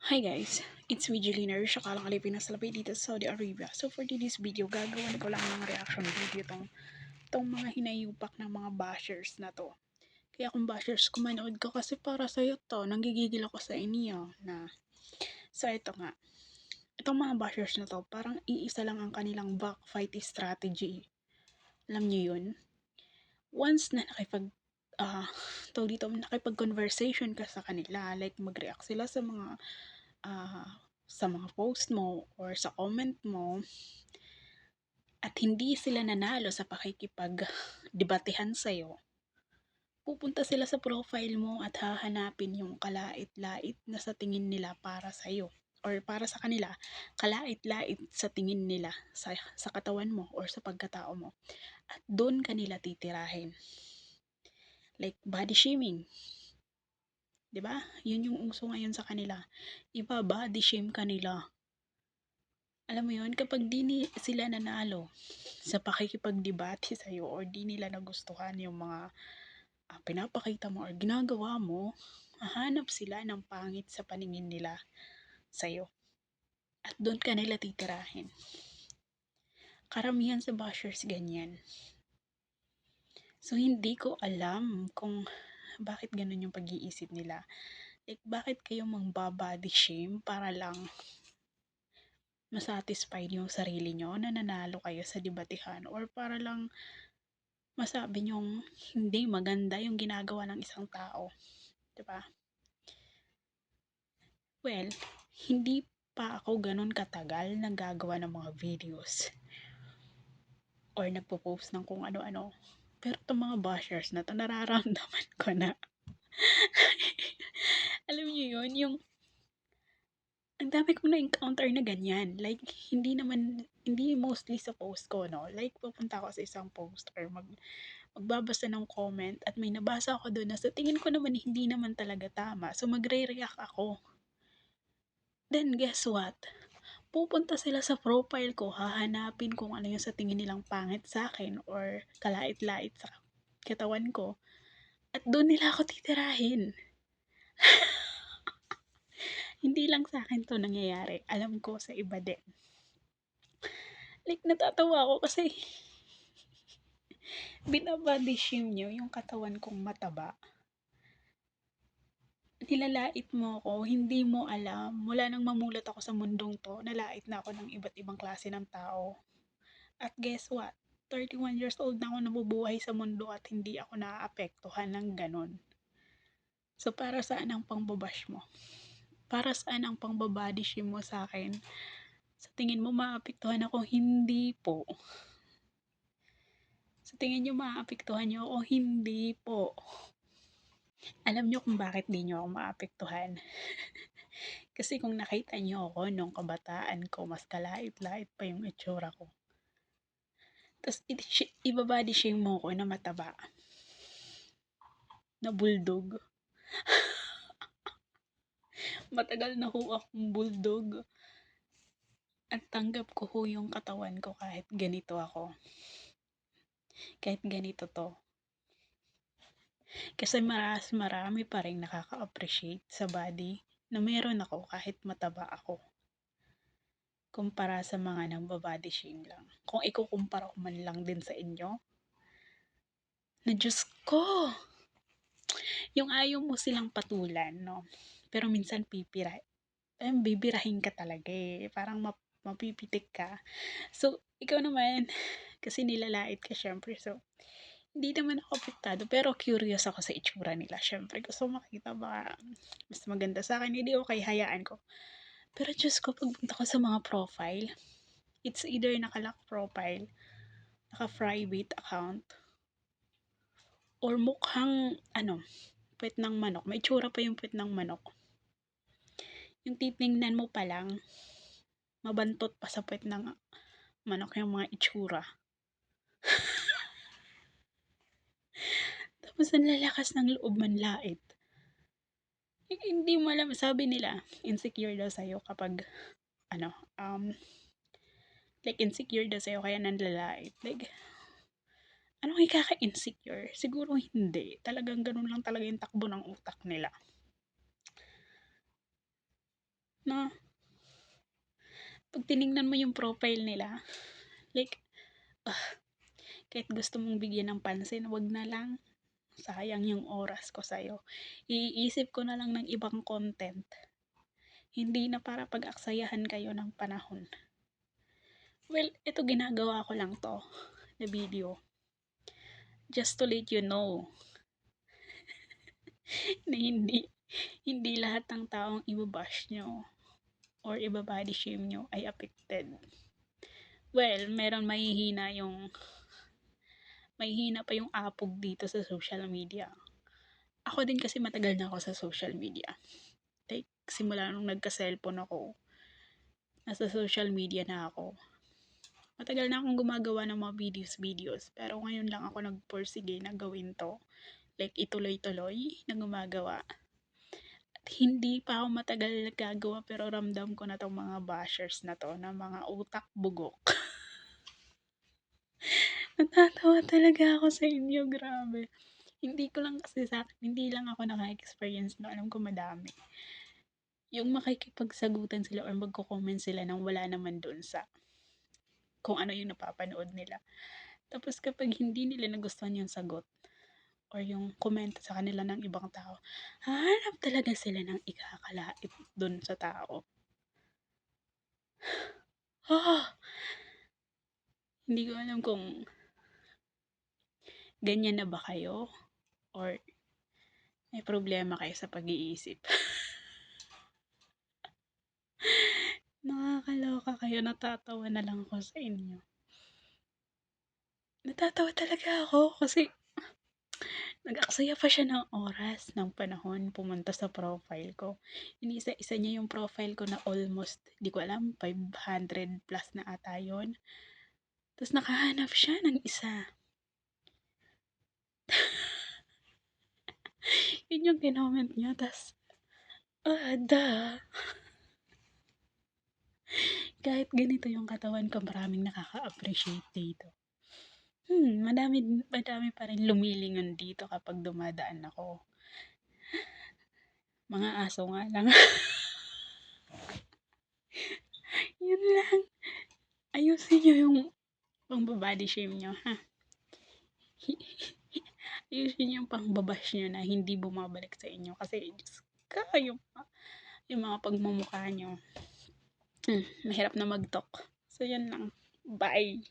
Hi guys, it's me Jelina, Shakalang Pilipinas Lapay dito sa Saudi Arabia. So for today's video, gagawin ko lang ng reaction video tong mga hinayupak ng mga bashers na to. Kaya kung bashers, kumanood ka kasi para sa'yo to, nanggigigil ako sa inyo na. So ito nga, itong mga bashers na to, parang iisa lang ang kanilang backfight strategy. Alam niyo yun? Once na nakipag-conversation ka sa kanila, like mag-react sila sa mga post mo or sa comment mo at hindi sila nanalo sa pakikipag-debatehan sa'yo, pupunta sila sa profile mo at hahanapin yung kalait-lait na sa tingin nila para sa'yo or para sa kanila, kalait-lait sa tingin nila sa katawan mo or sa pagkatao mo. At doon kanila titirahin. Like body shaming. 'Di ba? Yun yung uso ngayon sa kanila. Iba body shame kanila. Alam mo yun, kapag sila nanalo sa pakikipagdebate sa'yo or di nila nagustuhan yung mga pinapakita mo or ginagawa mo, hahanap sila ng pangit sa paningin nila sa'yo. At doon ka nila titirahin. Karamihan sa bashers ganyan. So, hindi ko alam kung bakit ganun yung pag-iisip nila. Like, bakit kayo mang-body shame para lang masatisfied yung sarili nyo na nanalo kayo sa debatehan or para lang masabi nyong hindi maganda yung ginagawa ng isang tao. Diba? Well, hindi pa ako ganun katagal naggagawa ng mga videos or nagpo-post ng kung ano-ano. Pero itong mga bashers na to, nararamdaman ko na alam niyo yun, yung ang dami kong na-encounter na ganyan. Like, hindi mostly sa post ko, no? Like, pupunta ako sa isang post or magbabasa ng comment at may nabasa ako doon na sa tingin ko naman hindi naman talaga tama. So, magre-react ako. Then, guess what? Pupunta sila sa profile ko, hahanapin kung ano yung sa tingin nilang pangit sa akin or kalait-lait sa katawan ko. At doon nila ako titirahin. Hindi lang sa akin to nangyayari. Alam ko sa iba din. Like, natatawa ako kasi binabody shame nyo yung katawan kong mataba. Nilalait mo ako, hindi mo alam. Mula nang mamulat ako sa mundong to, nalait na ako ng iba't ibang klase ng tao. At guess what? 31 years old na ako nabubuhay sa mundo at hindi ako naaapektuhan ng ganon. So, para saan ang pangbabash mo? Para saan ang pangbabody shame mo sa akin? Sa tingin mo maapektuhan ako? Hindi po. Sa tingin nyo maapektuhan nyo ako? Hindi po. Alam nyo kung bakit di nyo ako maapektuhan? Kasi kung nakita nyo ako nung kabataan ko, mas kalait-lait pa yung itsura ko. Tapos ibabody shame mo ko na mataba. Na bulldog. Matagal na ho akong bulldog. At tanggap ko ho yung katawan ko kahit ganito ako. Kahit ganito to. Kasi marami pa rin nakaka-appreciate sa body na meron ako kahit mataba ako. Kumpara sa mga nang-body shame lang. Kung ikukumpara ko man lang din sa inyo, na Diyos ko! Yung ayaw mo silang patulan, no? Pero minsan bibirahin ka talaga eh. Parang mapipitik ka. So, ikaw naman, kasi nilalait ka syempre. So, hindi naman ako apektado. Pero curious ako sa itsura nila. Syempre, gusto makita baka mas maganda sa akin. Hindi okay, hayaan ko. Pero Diyos ko, pagpunta ko sa mga profile, it's either naka-lock profile, naka-private account, or mukhang, puwet ng manok. May itsura pa yung puwet ng manok. Yung titingnan mo pa lang, mabantot pa sa puwet ng manok yung mga itsura. Tapos ang lalakas ng loob manlait. Hindi mo alam, sabi nila, insecure daw sa'yo kapag, like insecure daw sa'yo kaya nanlalait. Like, anong ikaka-insecure? Siguro hindi. Talagang ganun lang talaga yung takbo ng utak nila. 'no? 'Pag tiningnan mo yung profile nila, like, kahit gusto mong bigyan ng pansin, 'wag na lang. Sayang yung oras ko sa'yo. Iisip ko na lang ng ibang content. Hindi na para pag-aksayahan kayo ng panahon. Well, ito ginagawa ko lang 'to na video, just to let you know na hindi lahat ng taong iba-bash nyo or iba-body shame nyo ay affected. Well, mahihina pa yung apog dito sa social media. Ako din kasi matagal na ako sa social media. Like, simula nung nagka-cellphone ako, nasa social media na ako. Matagal na akong gumagawa ng mga videos. Pero ngayon lang ako nagpursige na gawin to. Like, ituloy-tuloy na gumagawa. At hindi pa ako matagal nagagawa pero ramdam ko na tong mga bashers na to, na mga utak bugok. Natatawa talaga ako sa inyo, grabe. Hindi ko lang kasi hindi lang ako naka-experience na, alam ko madami. Yung makikipagsagutan sila or magko-comment sila nang wala naman dun sa kung ano yung napapanood nila. Tapos kapag hindi nila nagustuhan yung sagot or yung komento sa kanila ng ibang tao, hahanap talaga sila ng ikakalait dun sa tao. Hindi ko alam kung ganyan na ba kayo or may problema kayo sa pag-iisip. Nakakaloka kayo, natatawa na lang ako sa inyo. Natatawa talaga ako kasi nag-aksaya pa siya ng oras, ng panahon, pumunta sa profile ko. Inisa-isa niya yung profile ko na almost, di ko alam, 500 plus na ata yun. Tapos nakahanap siya ng isa. Yun yung kinoment niya. Tapos, kahit ganito yung katawan ko, maraming nakaka-appreciate dito. Madami pa rin lumilingon dito kapag dumadaan ako. Mga aso nga lang. Yun lang. Ayusin nyo yung pang-body shame nyo, ha? Ayusin yung pang-babash nyo na hindi bumabalik sa inyo. Kasi, Diyos ka, yung mga pagmumukha nyo, mahirap na mag-talk. So, yan lang. Bye!